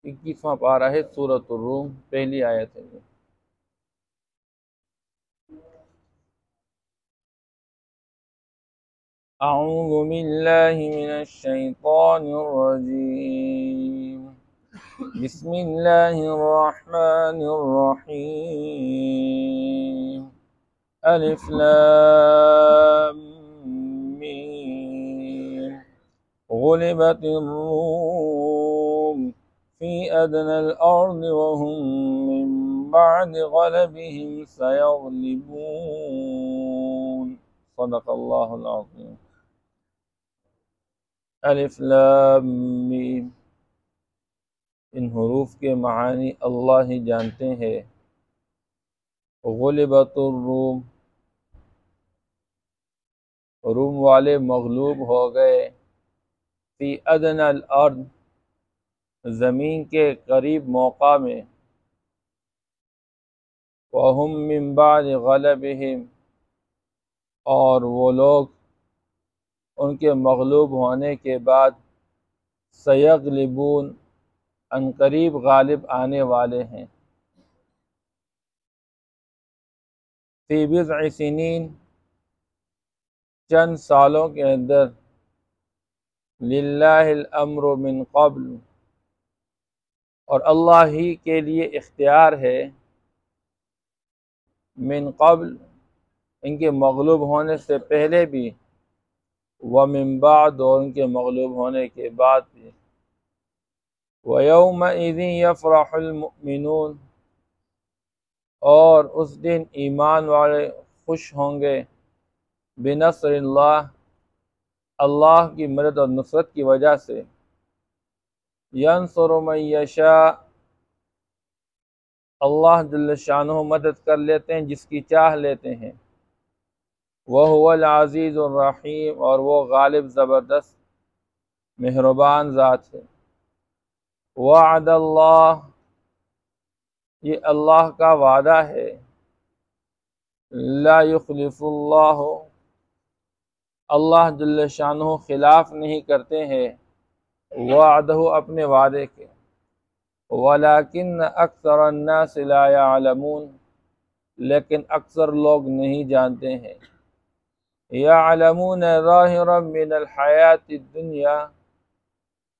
21वां पारा है सूरत रूम, पहली आयत है। अऊज़ु बिल्लाहि मिनश शैतानिर रजीम। बिस्मिल्लाहिर रहमानिर रहीम। अलिफ लाम मीम। गुलिबतिर रूम फी अदनल अर्द वहुम मिन बअद गलबिहिम सयग़लिबून। सदक़ल्लाहुल अज़ीम। अलिफ लाम मीम, इन हरूफ के मानी अल्लाह ही जानते हैं। गुलिबतुर रूम, रूम वाले मगलूब हो गए। फी अदनल अर्द, ज़मीन के करीब मौका में। वहुम मिन बादि गलबिहिम, और वो लोग उनके मगलूब होने के बाद सयग़लिबून, अनकरीब गालिब आने वाले हैं। फी बिज़अ सिनीन, चंद सालों के अंदर। लिल्लाहिल अम्रु मिन क़ब्ल, और अल्लाह ही के लिए इख्तियार है। मिन क़ब्ल, इनके मगलूब होने से पहले भी। व मिन बाद, और उनके मगलूब होने के बाद भी। व यौमइज़िन यफ़रहुल मुमिनून, और उस दिन ईमान वाले खुश होंगे। बिनस्रिल्लाह, अल्लाह की मदद और नुसरत की वजह से। यंसुरु मन यशा, अल्लाह जल्ल शानुहु मदद कर लेते हैं जिसकी चाह लेते हैं। वह हुवल अज़ीज़ुर रहीम, और वो गालिब ज़बरदस्त मेहरबान ज़ात है। वअदल्लाह, ये अल्लाह का वादा है। ला युखलिफुल्लाहु, अल्लाह जल्ल शानुहु खिलाफ नहीं करते हैं वअदहु, अपने वादे के। वलाकिन्न अक्सरन्नास ला यअलमून, लेकिन अक्सर लोग नहीं जानते हैं। यअलमून ज़ाहिरम मिनल हयातिद दुनिया,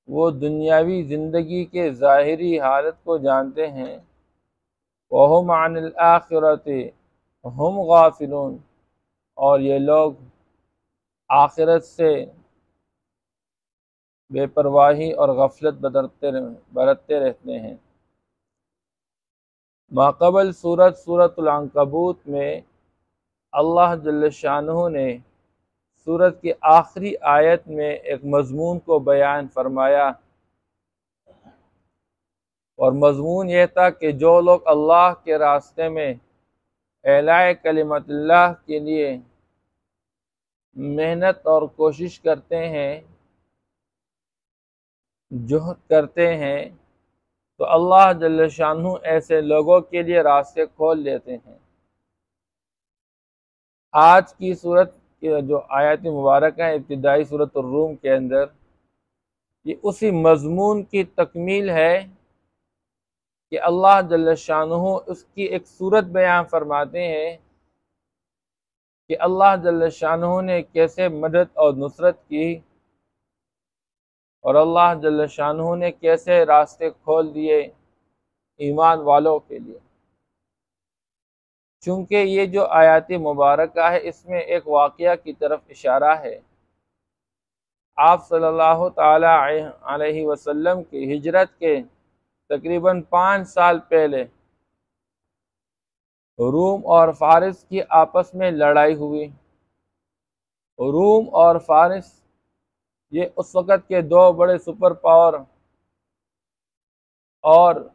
वो दुनियावी ज़िंदगी के ज़ाहिरी हालत को जानते हैं। वहुम अनिल आखिरति हुम गाफिलून, और ये लोग आखिरत से बेपरवाही और गफलत बरतते रहते हैं। माक़बल सूरतुल अंकबूत में अल्लाह जल्ल शानुहु ने सूरत की आखिरी आयत में एक मज़मून को बयान फरमाया, और मज़मून यह था कि जो लोग अल्लाह के रास्ते में एलाए कलिमतुल्लाह के लिए मेहनत और कोशिश करते हैं, जुहद करते हैं, तो अल्लाह जल्ल शानुहु ऐसे लोगों के लिए रास्ते खोल देते हैं। आज की सूरत के जो आयत मुबारक है इब्तिदाई सूरत रूम के अंदर, ये उसी मज़मून की तकमील है कि अल्लाह जल्ल शानुहु उसकी एक सूरत बयान फरमाते हैं कि अल्लाह जल्ल शानुहु ने कैसे मदद और नुसरत की, और अल्लाह जल्ल शानुहु ने कैसे रास्ते खोल दिए ईमान वालों के लिए। चूँकि ये जो आयत मुबारक है इसमें एक वाक़या की तरफ इशारा है। आप सल्लल्लाहु ताला अलैहि वसल्लम की हिजरत के तकरीबन 5 साल पहले रूम और फारिस की आपस में लड़ाई हुई। रूम और फारिस ये उस वक़्त के दो बड़े सुपर पावर, और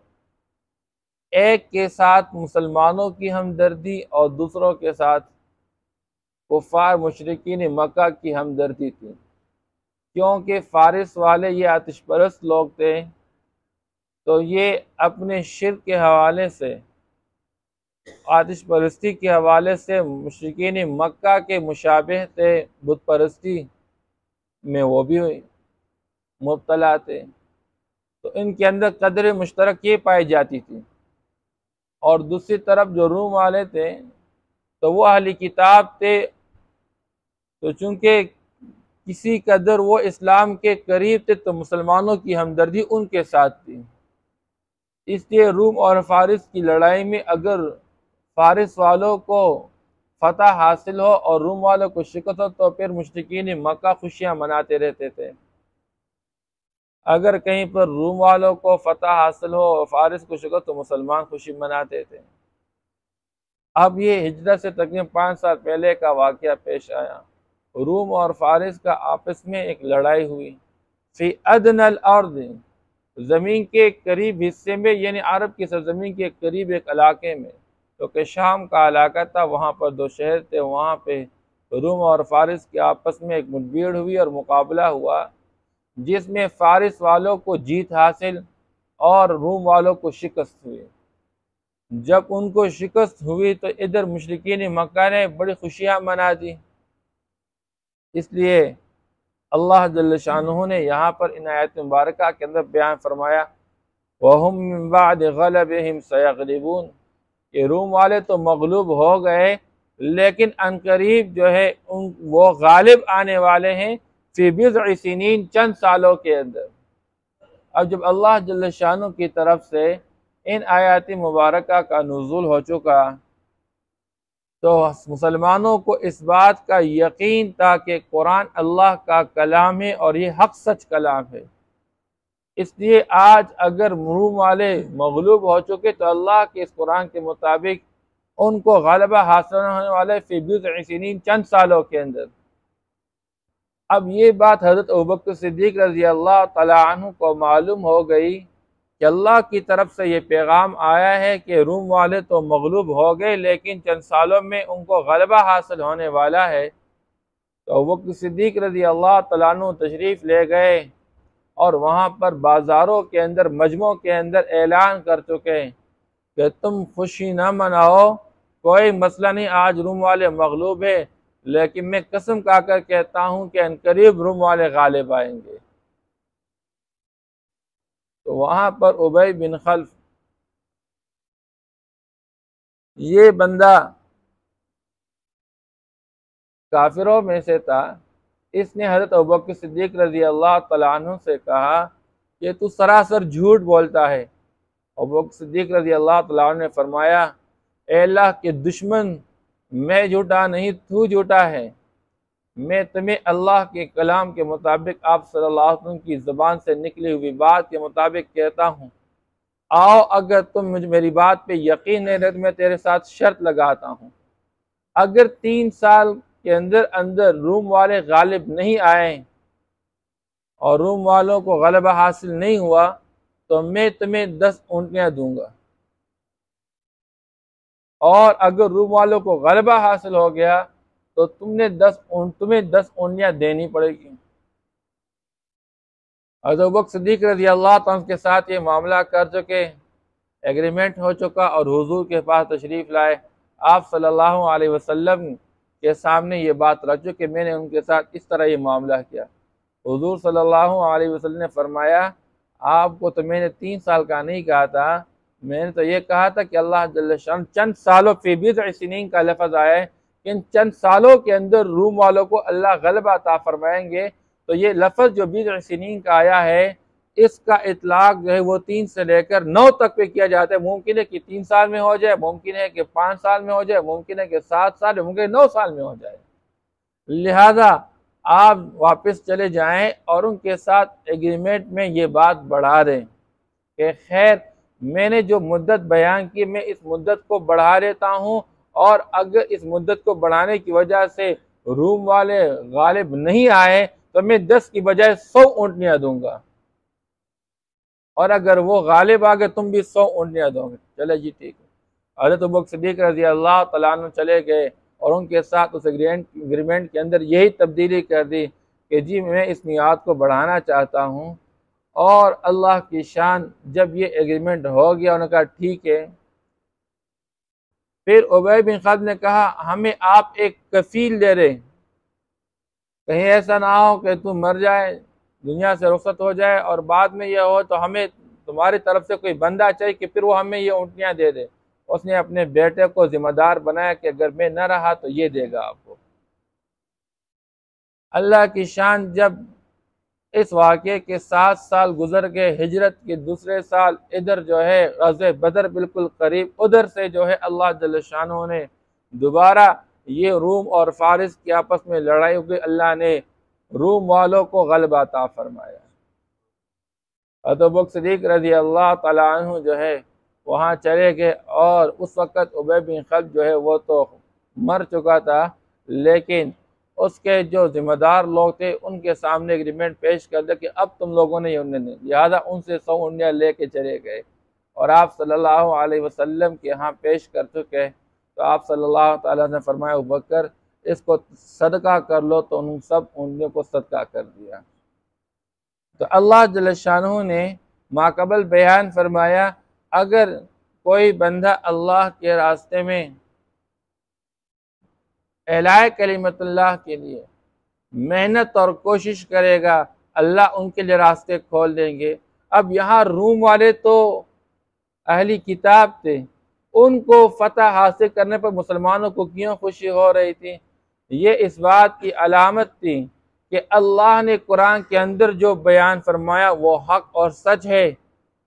एक के साथ मुसलमानों की हमदर्दी और दूसरों के साथ कुफ़ार मुशरिकीन मक्का की हमदर्दी थी। क्योंकि फारिस वाले ये आतिशपरस्त लोग थे, तो ये अपने शिर्क के हवाले से, आतिश परस्ती के हवाले से मुशरिकीन मक्का के मुशाबिह थे, बुत परस्ती में वो भी मुब्तला थे। तो इनके अंदर कदर मुश्तरक ये पाई जाती थी। और दूसरी तरफ जो रूम वाले थे तो वो अहली किताब थे, तो चूंकि किसी कदर वो इस्लाम के करीब थे तो मुसलमानों की हमदर्दी उनके साथ थी। इसलिए रूम और फारिस की लड़ाई में अगर फारिस वालों को फतह हासिल हो और रूम वालों को शिकस्त हो तो फिर मुश्रिकीन मक्का खुशियां मनाते रहते थे। अगर कहीं पर रूम वालों को फतह हासिल हो और फारिस को शिकस्त तो मुसलमान खुशी मनाते थे। अब ये हिजरत से तकरीबन 5 साल पहले का वाक़या पेश आया। रूम और फारिस का आपस में एक लड़ाई हुई। फी अदनल अर्द, ज़मीन के करीब हिस्से में, यानी अरब की सरजमीन के करीब एक इलाके में, तो कि शाम का इलाका था, वहाँ पर 2 शहर थे। वहाँ पे रूम और फारिस के आपस में एक मुठभेड़ हुई और मुकाबला हुआ, जिसमें फारिस वालों को जीत हासिल और रूम वालों को शिकस्त हुई। जब उनको शिकस्त हुई तो इधर मुशरिकीन मक्का ने बड़ी खुशियाँ मना दी। इसलिए अल्लाह जल्ल शानुहु ने यहाँ पर इन आयत मुबारक के अंदर बयान फरमाया, वहुम मिन बाद गलबिहिम सयगलिबून, कि रूम वाले तो मगलूब हो गए लेकिन अनकरीब जो है वो गालिब आने वाले हैं, फी बिज़अ सिनीन, चंद सालों के अंदर। अब जब अल्लाह जल्ल शानुहु की तरफ से इन आयात मुबारक का नुज़ूल हो चुका तो मुसलमानों को इस बात का यकीन था कि कुरान अल्लाह का कलाम है और ये हक सच कलाम है। इसलिए आज अगर रूम वाले मगलूब हो चुके तो अल्लाह के इस कुरान के मुताबिक उनको गलबा हासिल होने वाले फी बिज़अ सिनीन, चंद सालों के अंदर। अब ये बात हज़रत अबू बकर सिद्दीक़ रज़ी अल्लाह तआला अन्हु को मालूम हो गई कि अल्लाह की तरफ से ये पैगाम आया है कि रूम वाले तो मगलूब हो गए लेकिन चंद सालों में उनको गलबा हासिल होने वाला है। तो अबू बकर सिद्दीक़ रज़ी अल्लाह तआला अन्हु तशरीफ़ ले गए और वहाँ पर बाज़ारों के अंदर, मजमों के अंदर ऐलान कर चुके कि तुम खुशी न मनाओ, कोई मसला नहीं, आज रूम वाले मगलूब है, लेकिन मैं कसम खाकर कहता हूँ कि अनकरीब रूम वाले गालिब आएंगे। तो वहाँ पर उबई बिन खल्फ, ये बंदा काफिरों में से था, इसने हज़रत अबू बकर सिद्दीक़ रज़ी अल्लाह तआला अन्हु से कहा कि तू सरासर झूठ बोलता है। अबू बकर सिद्दीक़ रज़ी अल्लाह तआला अन्हु ने फरमाया, ए अल्लाह के दुश्मन, मैं झूठा नहीं, तू झूठा है। मैं तुम्हें अल्लाह के कलाम के मुताबिक आप सल्लल्लाहु अलैहि वसल्लम की ज़बान से निकली हुई बात के मुताबिक कहता हूँ, आओ, अगर तुम मुझे मेरी बात पे यकीन नहीं रहे तो मैं तेरे साथ शर्त लगाता हूँ, अगर 3 साल के अंदर अंदर रूम वाले गालिब नहीं आए और रूम वालों को गलबा हासिल नहीं हुआ तो मैं तुम्हें 10 ऊँटनियाँ दूंगा, और अगर रूम वालों को गलबा हासिल हो गया तो तुम्हें 10 ऊँटनियाँ देनी पड़ेगी। हज़रत अबू बकर सिद्दीक़ रज़ी अल्लाह तआला के साथ ये मामला कर चुके, एग्रीमेंट हो चुका और हुजूर के पास तशरीफ़ लाए। आप सल्लल्लाहु अलैहि वसल्लम के सामने ये बात रख चुके, मैंने उनके साथ इस तरह ये मामला किया। हुजूर सल्लल्लाहु अलैहि वसल्लम ने फरमाया, आपको तो मैंने 3 साल का नहीं कहा था, मैंने तो ये कहा था कि अल्लाह जल्ल शान चंद सालों, फी बिज़अ सिनीन का लफ्ज़ आया है, इन चंद सालों के अंदर रूम वालों को अल्लाह गलबा अता फरमाएंगे। तो ये लफ्ज़ जो बिज़अ सिनीन का आया है, इसका इतलाक जो है वो 3 से लेकर 9 तक पे किया जाता है। मुमकिन है कि 3 साल में हो जाए, मुमकिन है कि 5 साल में हो जाए, मुमकिन है कि 7 साल में, मुमकिन 9 साल में हो जाए। लिहाजा आप वापस चले जाएं और उनके साथ एग्रीमेंट में ये बात बढ़ा दें कि खैर, मैंने जो मुद्दत बयान की मैं इस मुद्दत को बढ़ा देता हूँ, और अगर इस मुद्दत को बढ़ाने की वजह से रूम वाले गालिब नहीं आए तो मैं 10 की बजाय 100 ऊँटनियाँ दूंगा, और अगर वो गालिब आ गए तुम भी 100 ऊँटनियाँ दोगे। चले जी, ठीक है। हज़रत अबू बकर सिद्दीक़ रज़ी अल्लाह तआला अन्हु चले गए और उनके साथ उस एग्रीमेंट के अंदर यही तब्दीली कर दी कि जी मैं इस मियाद को बढ़ाना चाहता हूँ। और अल्लाह की शान, जब ये एग्रीमेंट हो गया, उन्होंने कहा ठीक है। फिर उबई बिन खल्फ ने कहा, हमें आप एक कफील दे रहे, कहीं ऐसा ना हो कि तू मर जाए, दुनिया से रुखसत हो जाए और बाद में यह हो तो हमें तुम्हारी तरफ से कोई बंदा चाहिए कि फिर वो हमें ये ऊँटनियाँ दे दे। उसने अपने बेटे को जिम्मेदार बनाया कि अगर मैं न रहा तो ये देगा आपको। अल्लाह की शान जब इस वाक़े के 7 साल गुजर गए, हिजरत के दूसरे साल इधर जो है ग़ज़वे बदर बिल्कुल करीब, उधर से जो है अल्लाह जल्ल शानहू ने दोबारा ये रूम और फारिस की आपस में लड़ाई हुई, अल्लाह ने रूम वालों को गलबा अता फरमाया। हज़रत अबू बकर सिद्दीक़ रज़ी अल्लाह तआला अन्हु जो है वहाँ चले गए और उस वक़्त उबय बिन खल्फ़ जो है वो तो मर चुका था, लेकिन उसके जो ज़िम्मेदार लोग थे उनके सामने एग्रीमेंट पेश कर दिया कि अब तुम लोगों ने ये उन्हें नहीं, लिहाजा उनसे 100 उंडियाँ लेके चले गए और आप सल्लल्लाहु अलैहि वसल्लम के यहाँ पेश कर चुके। तो आप सल्लल्लाहु अलैहि वसल्लम ने फरमाया अबू बकर इसको सदका कर लो, तो उन सब उंडियों को सदका कर दिया। तो अल्लाह जल्ल शानहू ने माकबल बयान फरमाया, अगर कोई बंदा अल्लाह के रास्ते में एलाए कलिमतुल्लाह के लिए मेहनत और कोशिश करेगा, अल्लाह उनके लिए रास्ते खोल देंगे। अब यहाँ रूम वाले तो अहली किताब थे, उनको फतह हासिल करने पर मुसलमानों को क्यों खुशी हो रही थी? ये इस बात की अलामत थी कि अल्लाह ने कुरान के अंदर जो बयान फरमाया वो हक और सच है,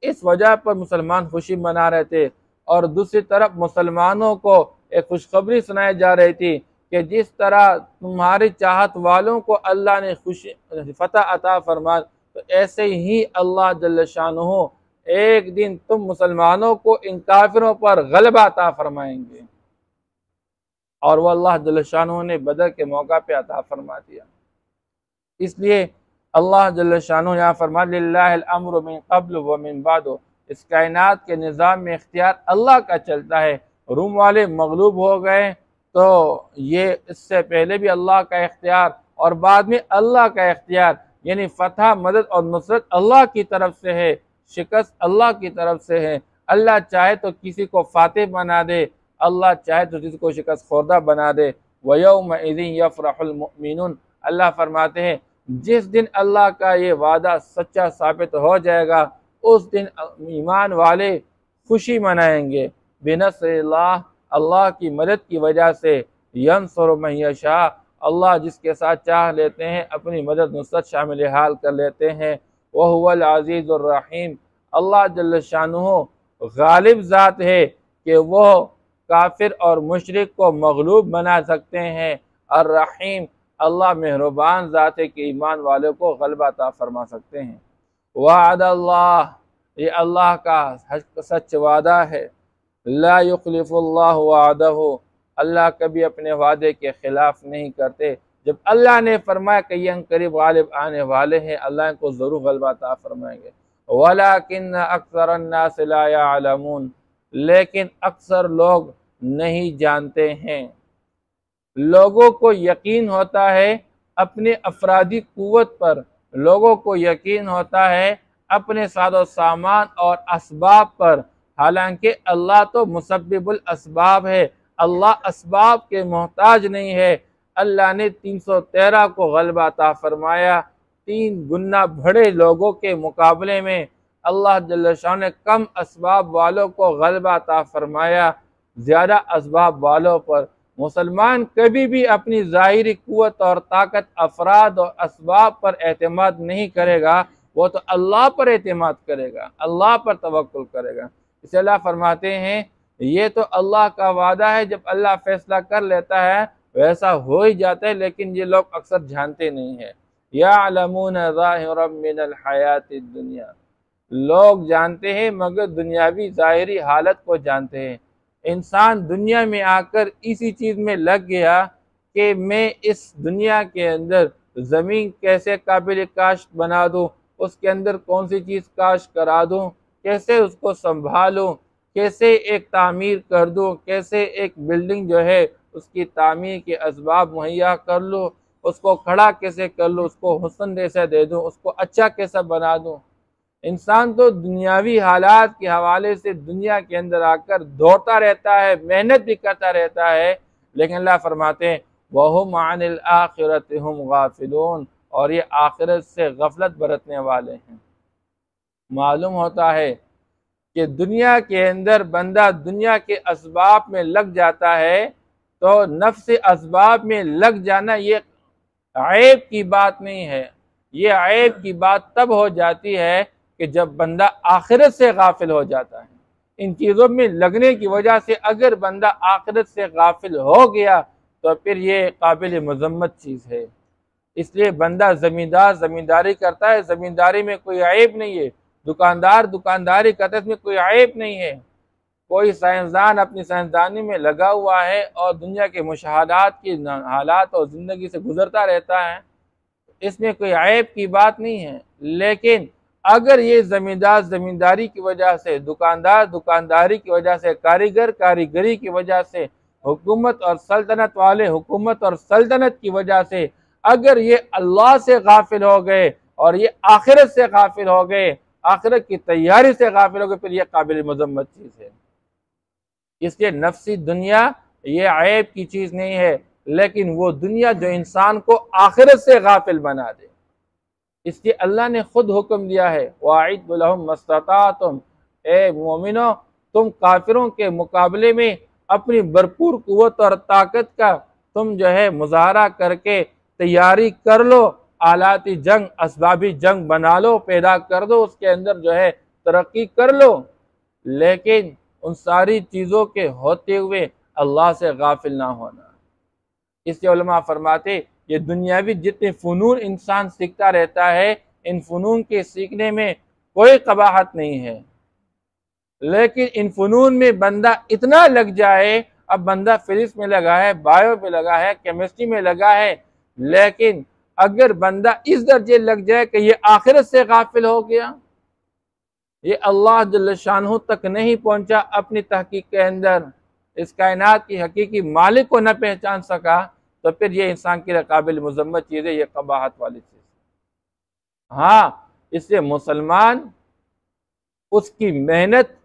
इस वजह पर मुसलमान खुशी मना रहे थे। और दूसरी तरफ मुसलमानों को एक खुशखबरी सुनाई जा रही थी कि जिस तरह तुम्हारी चाहत वालों को अल्लाह ने खुशी फतह अता फरमा, तो ऐसे ही अल्लाह जल्ल शानहू एक दिन तुम मुसलमानों को इन काफिरों पर गलबा अता फरमाएंगे। और वह अल्लाह जल्ल शानहू ने बदर के मौका पे अता फरमा दिया। इसलिए अल्लाह जल्ल शानहू यहाँ फरमा लिल्लाहिल अम्रु मिन क़ब्ल व मिन बाद, इस कायनात के निज़ाम में इख्तियार अल्लाह का चलता है। रूम वाले मगलूब हो गए तो ये इससे पहले भी अल्लाह का इख्तियार और बाद में अल्लाह का इख्तियार, यानी फतह मदद और नुसरत अल्लाह की तरफ से है, शिकस्त अल्लाह की तरफ से है। अल्लाह चाहे तो किसी को फातिह बना दे, अल्लाह चाहे तो किसी को शिकस्त खुर्दा बना दे। व यौमइज़िन यफ़रहुल मुमिनून, अल्लाह फरमाते हैं जिस दिन अल्लाह का ये वादा सच्चा साबित हो जाएगा उस दिन ईमान वाले खुशी मनाएंगे। बिनस्रिल्लाह, अल्लाह की मदद की वजह से, यंसुरु मन यशा, अल्लाह जिसके साथ चाह लेते हैं अपनी मदद नुसरत शामिल हाल कर लेते हैं। वह हुवल अज़ीज़ुर रहीम, अल्लाह जल्ल शानहू गालिब ज़ात है कि वह काफिर और मुशरिक को मगलूब बना सकते हैं। और रहीम, अल्लाह मेहरबान ज़ात है कि ईमान वालों को गलबा अता फरमा सकते हैं। वादल्लाह, ये अल्लाह का सच वादा है। ला युखलिफुल्लाहु वादहू, अल्लाह कभी अपने वादे के खिलाफ नहीं करते। जब अल्लाह ने फरमाया कि ये करीब गालिब आने वाले हैं, अल्लाह इनको ज़रूर गलबा अता फरमाएंगे। वलाकिन्न अक्सरन्नास ला यअलमून, लेकिन अक्सर लोग नहीं जानते हैं। लोगों को यकीन होता है अपने अफरादी कुव्वत पर, लोगों को यकीन होता है अपने सादो सामान और असबाब पर, हालांकि अल्लाह तो मुसब्बिबुल असबाब है, अल्लाह असबाब के मोहताज नहीं है। अल्लाह ने 313 को गलबा अता फरमाया, 3 गुना बड़े लोगों के मुकाबले में अल्लाह जल्ल शाह ने कम असबाब वालों को गलबा अता फरमाया ज़्यादा असबाब वालों पर। मुसलमान कभी भी अपनी ज़ाहिरी कुव्वत और ताकत, अफराद और असबाब पर एतमाद नहीं करेगा, वो तो अल्लाह पर एतमाद करेगा, अल्लाह पर तवक्कुल करेगा। इसे अल्लाह फरमाते हैं ये तो अल्लाह का वादा है, जब अल्लाह फैसला कर लेता है वैसा हो ही जाता है, लेकिन ये लोग अक्सर जानते नहीं हैं। यअलमून ज़ाहिरम मिनल हयातिद दुनिया, लोग जानते हैं मगर दुनियावी ज़ाहिरी हालत को जानते हैं। इंसान दुनिया में आकर इसी चीज़ में लग गया कि मैं इस दुनिया के अंदर ज़मीन कैसे काबिल काश्त बना दूँ, उसके अंदर कौन सी चीज़ काश्त करा दूँ, कैसे उसको संभालूँ, कैसे एक तामीर कर दूँ, कैसे एक बिल्डिंग जो है उसकी तामीर के असबाब मुहैया कर लूँ, उसको खड़ा कैसे कर लूँ, उसको हुस्न कैसे दे दूँ, उसको अच्छा कैसे बना दूँ। इंसान तो दुनियावी हालात के हवाले से दुनिया के अंदर आकर दौड़ता रहता है, मेहनत भी करता रहता है, लेकिन अल्लाह फरमाते हैं वहुम अनिल आखिरति हुम गाफिलून, और ये आखिरत से गफलत बरतने वाले हैं। मालूम होता है कि दुनिया के अंदर बंदा दुनिया के असबाब में लग जाता है, तो नफ्स असबाब में लग जाना ये ऐब की बात नहीं है। ये ऐब की बात तब हो जाती है कि जब बंदा आखिरत से गाफिल हो जाता है। इन चीज़ों में लगने की वजह से अगर बंदा आखिरत से गाफिल हो गया तो फिर ये काबिल मजम्मत चीज़ है। इसलिए बंदा ज़मींदारी करता है, ज़मींदारी में कोई ऐब नहीं है। दुकानदार दुकानदारी करता है, इसमें कोई ऐब नहीं है। कोई साइंसदान अपनी साइंसदानी में लगा हुआ है और दुनिया के मुशाहदात की हालात और ज़िंदगी से गुजरता रहता है, इसमें कोई ऐब की बात नहीं है। लेकिन अगर ये ज़मींदार ज़मींदारी की वजह से, दुकानदार दुकानदारी की वजह से, कारीगर कारीगरी की वजह से, हुकूमत और सल्तनत वाले हुकूमत और सल्तनत की वजह से अगर ये अल्लाह से गाफिल हो गए और ये आखिरत से गाफिल हो गए, आखिरत की तैयारी से गाफिल हो गए, फिर यह काबिल मजम्मत चीज़ है। इसलिए नफ्सी दुनिया ये ऐब की चीज़ नहीं है, लेकिन वो दुनिया जो इंसान को आखिरत से गाफिल बना दे। इसलिए अल्लाह ने खुद हुक्म दिया है, वाइद लहुम मस्ततातुम, ए मोमिनो तुम काफिरों के मुकाबले में अपनी भरपूर कुव्वत और ताकत का तुम जो है मुजाहरा करके तैयारी कर लो, आलाती जंग असबाबी जंग बना लो, पैदा कर दो, उसके अंदर जो है तरक्की कर लो। लेकिन उन सारी चीज़ों के होते हुए अल्लाह से गाफिल ना होना। इसलिए उलमा फरमाते ये दुनियावी जितने फ़नून इंसान सीखता रहता है, इन फ़नून के सीखने में कोई कबाहत नहीं है, लेकिन इन फ़नून में बंदा इतना लग जाए, अब बंदा फिजिक्स में लगा है, बायो में लगा है, केमिस्ट्री में लगा है, लेकिन अगर बंदा इस दर्जे लग जाए कि ये आखिरत से गाफिल हो गया, ये अल्लाह जल्ल शानहू तक नहीं पहुंचा अपनी तहकीक के अंदर, इस कायनात की हकीकी मालिक को न पहचान सका, तो फिर ये इंसान के काबिल मुजम्मत चीज़ है, ये कबाहत वाली चीज़। हाँ, इसलिए मुसलमान उसकी मेहनत,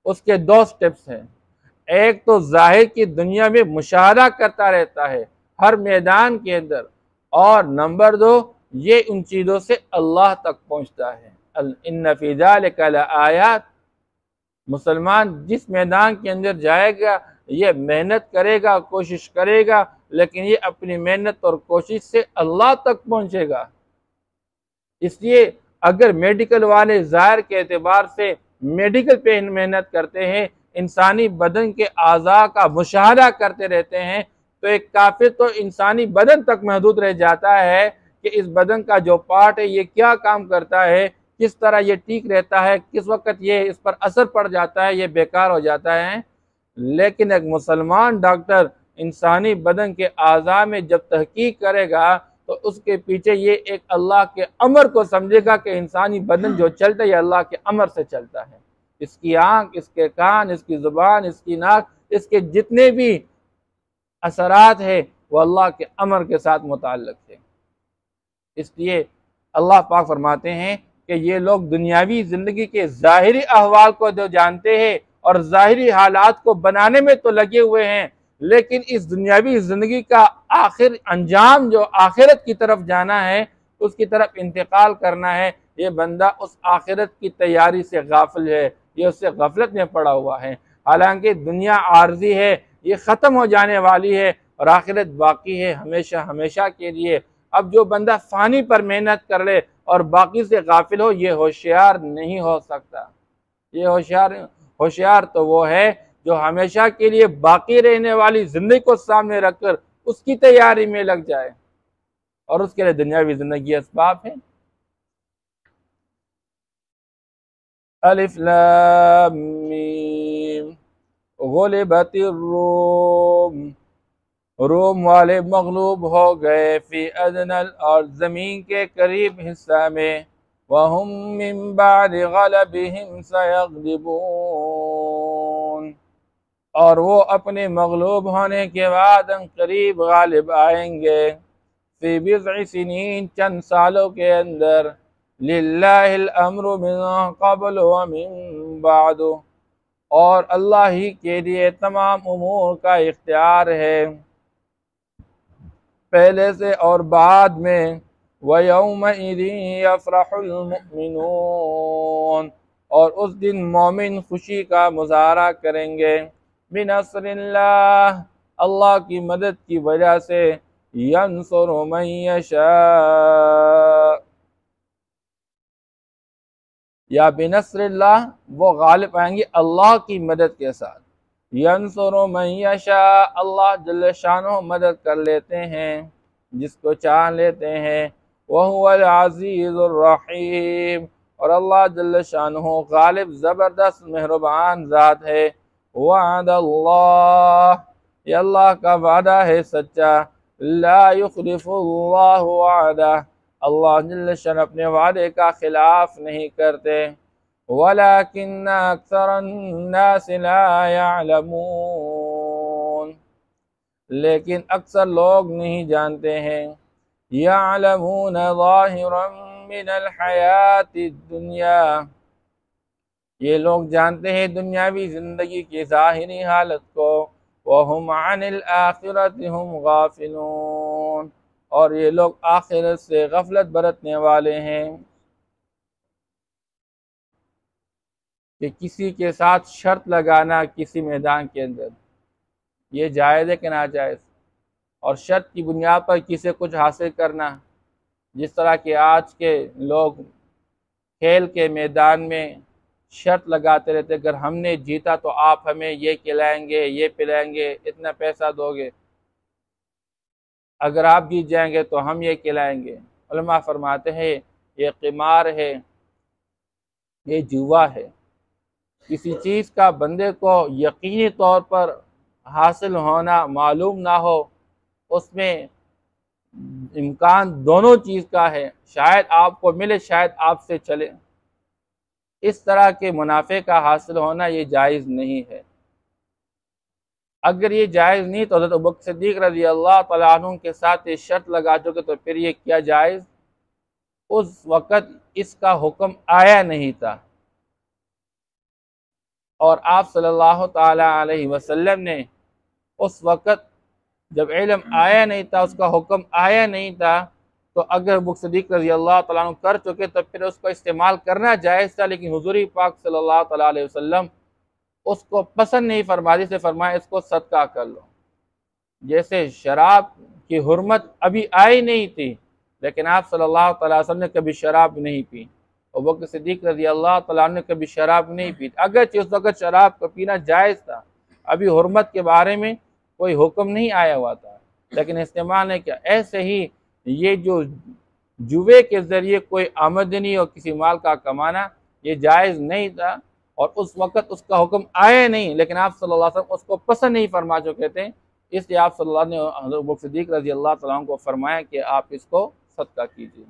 उसके दो स्टेप्स हैं। एक तो जाहिर की दुनिया में मुशाहदा करता रहता है हर मैदान के अंदर, और नंबर दो ये उन चीज़ों से अल्लाह तक पहुँचता है। इन्ना फी ज़ालिका लआयात, मुसलमान जिस मैदान के अंदर जाएगा ये मेहनत करेगा, कोशिश करेगा, लेकिन ये अपनी मेहनत और कोशिश से अल्लाह तक पहुँचेगा। इसलिए अगर मेडिकल वाले ज़ाहिर के एतबार से मेडिकल पे मेहनत करते हैं, इंसानी बदन के आज़ा का मुशाहदा करते रहते हैं, तो एक काफिर तो इंसानी बदन तक महदूद रह जाता है कि इस बदन का जो पार्ट है ये क्या काम करता है, किस तरह ये ठीक रहता है, किस वक्त ये इस पर असर पड़ जाता है, ये बेकार हो जाता है। लेकिन एक मुसलमान डॉक्टर इंसानी बदन के आज़ा में जब तहकीक करेगा तो उसके पीछे ये एक अल्लाह के अमर को समझेगा कि इंसानी बदन जो चलता है ये अल्लाह के अमर से चलता है। इसकी आँख, इसके कान, इसकी ज़ुबान, इसकी नाक, इसके जितने भी असरात है वो अल्लाह के अमर के साथ मुताल्लिक़ है। इसलिए अल्लाह पाक फरमाते हैं कि ये लोग दुनियावी ज़िंदगी के ज़ाहिरी अहवाल को जो जानते हैं और ज़ाहिरी हालात को बनाने में तो लगे हुए हैं, लेकिन इस दुनियावी ज़िंदगी का आखिर अंजाम जो आखिरत की तरफ जाना है, उसकी तरफ इंतकाल करना है, ये बंदा उस आखिरत की तैयारी से गाफिल है, ये उससे गफलत में पड़ा हुआ है। हालांकि दुनिया आर्जी है, ये ख़त्म हो जाने वाली है और आखिरत बाकी है हमेशा हमेशा के लिए। अब जो बंदा फ़ानी पर मेहनत कर ले और बाकी से गाफिल हो, ये होशियार नहीं हो सकता। ये होशियार तो वो है जो हमेशा के लिए बाकी रहने वाली ज़िंदगी को सामने रखकर उसकी तैयारी में लग जाए, और उसके लिए दुनियावी ज़िंदगी असबाब है। अलिफ लाम मीम, गुलिबतिर रूम, रोम वाले मगलूब हो गए, फी अदनल और ज़मीन के करीब हिस्सा में, वहुम मिन बादि गलबिहिम सयग़लिबून, और वो अपने मगलूब होने के बाद करीब गालिब आएंगे, फी बिज़अ सिनीन चंद सालों के अंदर, लिल्लाहिल अम्रु मिन क़ब्ल व मिन बाद, और अल्लाह ही के लिए तमाम उमूर का इख्तियार है, पहले से और बाद में। व यौमइज़िन यफ़रहुल मुमिनून, और उस दिन मोमिन खुशी का मुज़ाहरा करेंगे। बिनस्रिल्लाह, अल्लाह की मदद की वजह से, यंसुरु मन यशा, या बिनस्रिल्लाह, वो गालिब आएंगे अल्लाह की मदद के साथ। यंसुरु मन यशा, अल्लाह जल्ल शानो मदद कर लेते हैं जिसको चाह लेते हैं। वहुवल अज़ीज़ुर रहीम, और अल्लाह जल्ल शानो गालिब ज़बरदस्त मेहरबान ज़ात है। वअदल्लाह, ये अल्लाह का वादा है सच्चा। ला युखलिफुल्लाहु वअदा, अल्लाह जल्ल शान अपने वादे का खिलाफ नहीं करते। वलाकिन्न अक्सरन्नास ला यअलमून, लेकिन अक्सर लोग नहीं जानते हैं। यअलमून ज़ाहिरन मिनल हयातिद दुनिया, ये लोग जानते हैं दुनियावी ज़िंदगी की ज़ाहिरी हालत को। वहुम अनिल आखिरति हुम गाफिलून, और ये लोग आखिरत से गफलत बरतने वाले हैं। कि किसी के साथ शर्त लगाना किसी मैदान के अंदर, ये जायज़ है कि नाजायज़, और शर्त की बुनियाद पर किसी कुछ हासिल करना, जिस तरह के आज के लोग खेल के मैदान में शर्त लगाते रहते, अगर हमने जीता तो आप हमें ये खिलाएंगे, ये पिलाएंगे, इतना पैसा दोगे, अगर आप जीत जाएंगे तो हम ये खिलाएंगे। उलमा फरमाते हैं ये क़िमार है, ये जुआ है। किसी चीज़ का बंदे को यकीनी तौर पर हासिल होना मालूम ना हो, उसमें इम्कान दोनों चीज़ का है, शायद आपको मिले शायद आपसे चले। इस तरह के मुनाफे का हासिल होना ये जायज़ नहीं है। अगर ये जायज़ नहीं तो हज़रत अबू बकर सिद्दीक़ रज़ी अल्लाह तआला अन्हु के साथ ये शर्त लगा चुके, तो फिर ये क्या जायज़? उस वक़्त इसका हुक्म आया नहीं था, और आप सल्लल्लाहु ताला अलैहि वसल्लम ने उस वक़्त जब इल्म आया नहीं था, उसका हुक्म आया नहीं था, तो अगर अबू बकर सिद्दीक़ रज़ी अल्लाह तआला अन्हु कर चुके तो फिर उसको इस्तेमाल करना जायज़ था। लेकिन हुज़ूर पाक सल्लल्लाहु ताला अलैहि वसल्लम उसको पसंद नहीं फरमाया, से फरमाया इसको सदका कर लो। जैसे शराब की हुर्मत अभी आई नहीं थी, लेकिन आप सल्लल्लाहु अलैहि वसल्लम ने कभी शराब नहीं पी, अबू बकर सिद्दीक़ रज़ी अल्लाह तआला अन्हु ने कभी शराब नहीं पी। अगरचे उस वक़्त शराब का पीना जायज़ था, अभी हुर्मत के बारे में कोई हुक्म नहीं आया हुआ था, लेकिन इस्तेमाल ने क्या। ऐसे ही ये जो जुए के ज़रिए कोई आमदनी और किसी माल का कमाना, ये जायज़ नहीं था, और उस वक़्त उसका हुक्म आया नहीं, लेकिन आप सल्लल्लाहु अलैहि वसल्लम उसको पसंद नहीं फरमा चुके थे। इसलिए आप सल्लल्लाहु अलैहि वसल्लम ने हज़रत अबू बकर सिद्दीक़ रज़ी अल्लाह तआला अन्हु को फरमाया कि आप इसको सदका कीजिए।